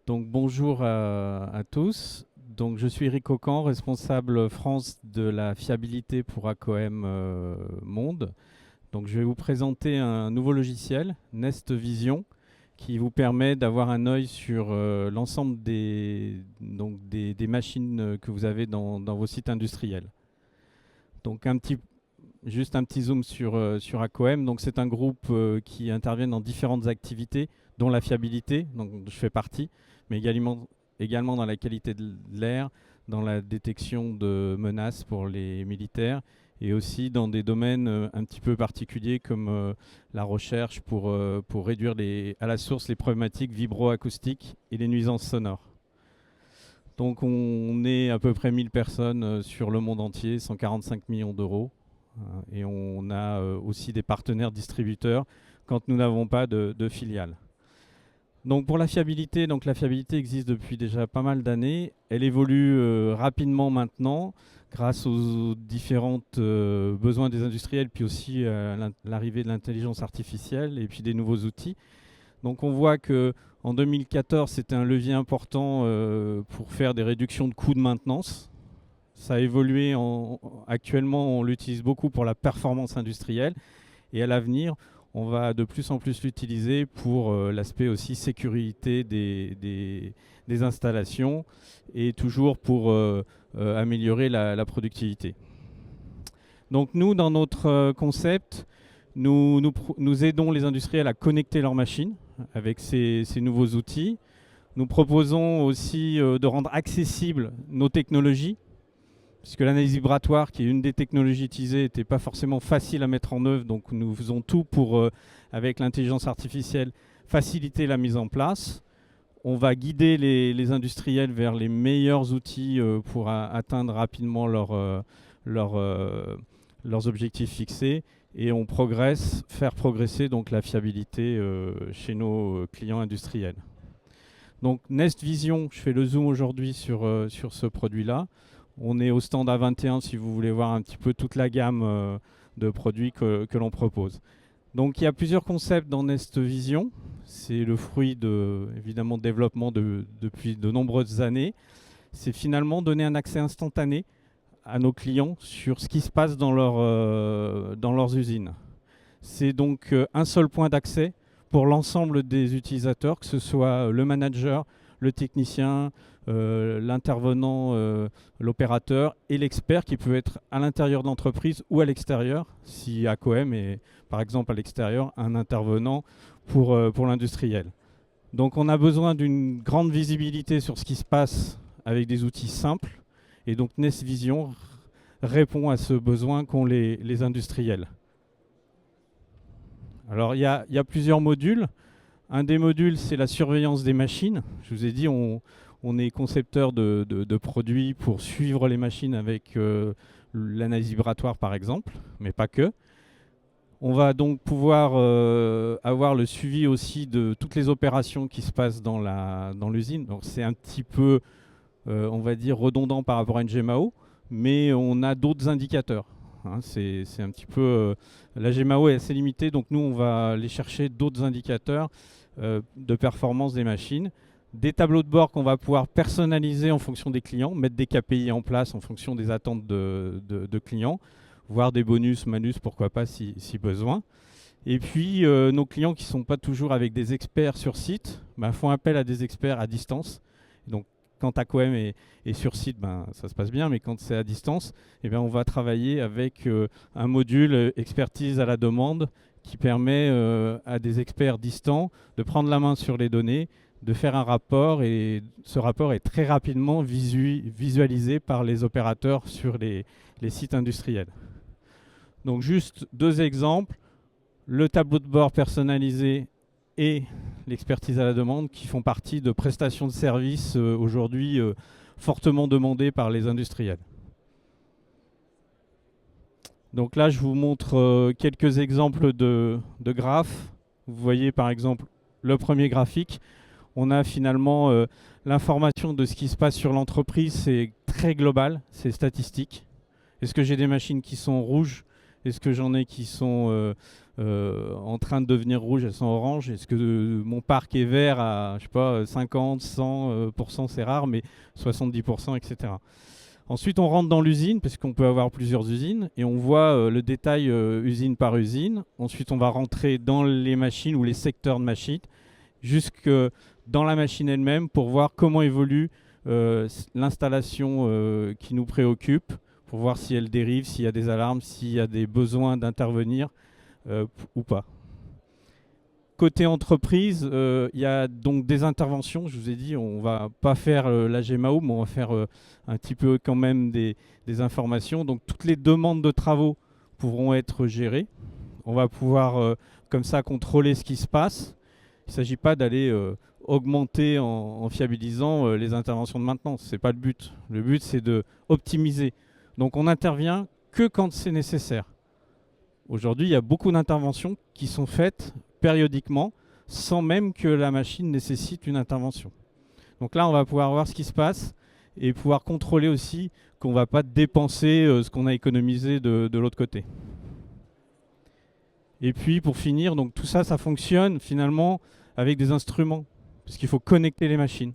Donc bonjour à tous. Donc je suis Eric Cocan, responsable France de la fiabilité pour ACOM Monde. Donc je vais vous présenter un nouveau logiciel, Nest Vision, qui vous permet d'avoir un œil sur l'ensemble des machines que vous avez dans vos sites industriels. Donc juste un petit zoom sur ACOM. Donc c'est un groupe qui intervient dans différentes activités, dont la fiabilité, donc je fais partie, mais également dans la qualité de l'air, dans la détection de menaces pour les militaires, et aussi dans des domaines un petit peu particuliers comme la recherche pour réduire à la source les problématiques vibro-acoustiques et les nuisances sonores. Donc on est à peu près 1000 personnes sur le monde entier, 145 millions d'euros. Et on a aussi des partenaires distributeurs quand nous n'avons pas de filiales. Donc pour la fiabilité existe depuis déjà pas mal d'années. Elle évolue rapidement maintenant grâce aux différents besoins des industriels, puis aussi à l'arrivée de l'intelligence artificielle et puis des nouveaux outils. Donc on voit qu'en 2014, c'était un levier important pour faire des réductions de coûts de maintenance. Ça a évolué. Actuellement, on l'utilise beaucoup pour la performance industrielle. Et à l'avenir, on va de plus en plus l'utiliser pour l'aspect aussi sécurité des installations et toujours pour améliorer la productivité. Donc nous, dans notre concept, nous aidons les industriels à connecter leurs machines avec ces nouveaux outils. Nous proposons aussi de rendre accessibles nos technologies, puisque l'analyse vibratoire, qui est une des technologies utilisées, n'était pas forcément facile à mettre en œuvre. Donc nous faisons tout pour, avec l'intelligence artificielle, faciliter la mise en place. On va guider les industriels vers les meilleurs outils pour atteindre rapidement leurs objectifs fixés. Et on faire progresser donc la fiabilité chez nos clients industriels. Donc Nest Vision, je fais le zoom aujourd'hui sur ce produit-là. On est au stand A21 si vous voulez voir un petit peu toute la gamme de produits que l'on propose. Donc il y a plusieurs concepts dans Nest Vision. C'est le fruit évidemment de développement depuis de nombreuses années. C'est finalement donner un accès instantané à nos clients sur ce qui se passe dans leurs usines. C'est donc un seul point d'accès pour l'ensemble des utilisateurs, que ce soit le manager, le technicien, l'intervenant, l'opérateur et l'expert qui peut être à l'intérieur de l'entreprise ou à l'extérieur, si ACOM est par exemple à l'extérieur un intervenant pour l'industriel. Donc on a besoin d'une grande visibilité sur ce qui se passe avec des outils simples, et donc Nest Vision répond à ce besoin qu'ont les industriels. Alors il y a plusieurs modules. Un des modules, c'est la surveillance des machines. Je vous ai dit, on est concepteur de produits pour suivre les machines avec l'analyse vibratoire par exemple, mais pas que. On va donc pouvoir avoir le suivi aussi de toutes les opérations qui se passent dans l'usine. Donc c'est un petit peu, on va dire, redondant par rapport à une GMAO, mais on a d'autres indicateurs. Hein, c'est un petit peu... la GMAO est assez limitée, donc nous, on va aller chercher d'autres indicateurs de performance des machines. Des tableaux de bord qu'on va pouvoir personnaliser en fonction des clients, mettre des KPI en place en fonction des attentes de clients, voire des bonus, malus, pourquoi pas si besoin. Et puis, nos clients qui ne sont pas toujours avec des experts sur site, font appel à des experts à distance. Donc, quand ACOM est sur site, ça se passe bien, mais quand c'est à distance, on va travailler avec un module expertise à la demande qui permet à des experts distants de prendre la main sur les données, de faire un rapport, et ce rapport est très rapidement visualisé par les opérateurs sur les sites industriels. Donc juste deux exemples, le tableau de bord personnalisé et l'expertise à la demande qui font partie de prestations de services aujourd'hui fortement demandées par les industriels. Donc là, je vous montre quelques exemples de graphes. Vous voyez par exemple le premier graphique. On a finalement l'information de ce qui se passe sur l'entreprise, c'est très global, c'est statistique. Est-ce que j'ai des machines qui sont rouges? Est-ce que j'en ai qui sont en train de devenir rouges, elles sont oranges? Est-ce que mon parc est vert à, je sais pas, 50, 100%, c'est rare, mais 70%, etc. Ensuite, on rentre dans l'usine, parce qu'on peut avoir plusieurs usines, et on voit le détail usine par usine. Ensuite, on va rentrer dans les machines ou les secteurs de machines, jusque dans la machine elle-même, pour voir comment évolue l'installation qui nous préoccupe, pour voir si elle dérive, s'il y a des alarmes, s'il y a des besoins d'intervenir ou pas. Côté entreprise, il y a donc des interventions. Je vous ai dit, on ne va pas faire la GMAO, mais on va faire un petit peu quand même des informations. Donc toutes les demandes de travaux pourront être gérées. On va pouvoir comme ça contrôler ce qui se passe. Il ne s'agit pas d'aller augmenter en fiabilisant les interventions de maintenance. Ce n'est pas le but. Le but, c'est de optimiser. Donc on n'intervient que quand c'est nécessaire. Aujourd'hui, il y a beaucoup d'interventions qui sont faites périodiquement, sans même que la machine nécessite une intervention. Donc là, on va pouvoir voir ce qui se passe et pouvoir contrôler aussi qu'on ne va pas dépenser ce qu'on a économisé de l'autre côté. Et puis, pour finir, donc tout ça, ça fonctionne finalement avec des instruments, parce qu'il faut connecter les machines.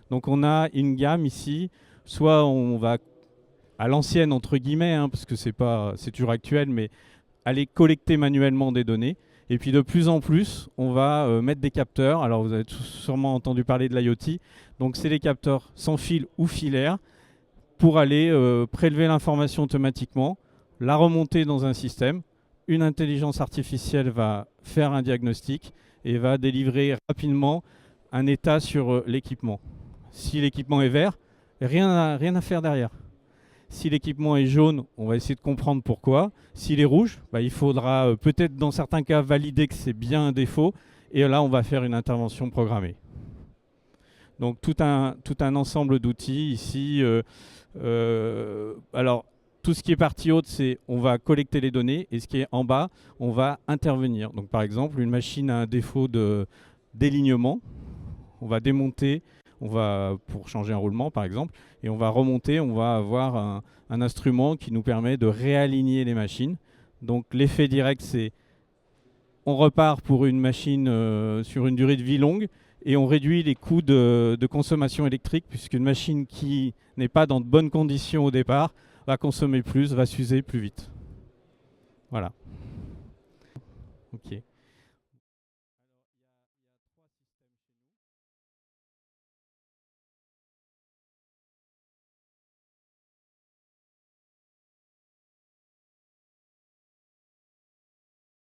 Donc on a une gamme ici, soit on va à l'ancienne, entre guillemets, hein, parce que c'est toujours actuel, mais aller collecter manuellement des données. Et puis de plus en plus, on va mettre des capteurs. Alors vous avez sûrement entendu parler de l'IoT. Donc c'est les capteurs sans fil ou filaire pour aller prélever l'information automatiquement, la remonter dans un système. Une intelligence artificielle va faire un diagnostic et va délivrer rapidement un état sur l'équipement. Si l'équipement est vert, rien à faire derrière. Si l'équipement est jaune, on va essayer de comprendre pourquoi. S'il est rouge, il faudra peut-être dans certains cas valider que c'est bien un défaut. Et là, on va faire une intervention programmée. Donc tout un ensemble d'outils ici. Alors, tout ce qui est partie haute, c'est on va collecter les données. Et ce qui est en bas, on va intervenir. Donc par exemple, une machine a un défaut d'alignement. On va démonter. Pour changer un roulement par exemple, et on va remonter, on va avoir un instrument qui nous permet de réaligner les machines. Donc l'effet direct, c'est on repart pour une machine sur une durée de vie longue et on réduit les coûts de consommation électrique, puisqu'une machine qui n'est pas dans de bonnes conditions au départ va consommer plus, va s'user plus vite. Voilà. Ok.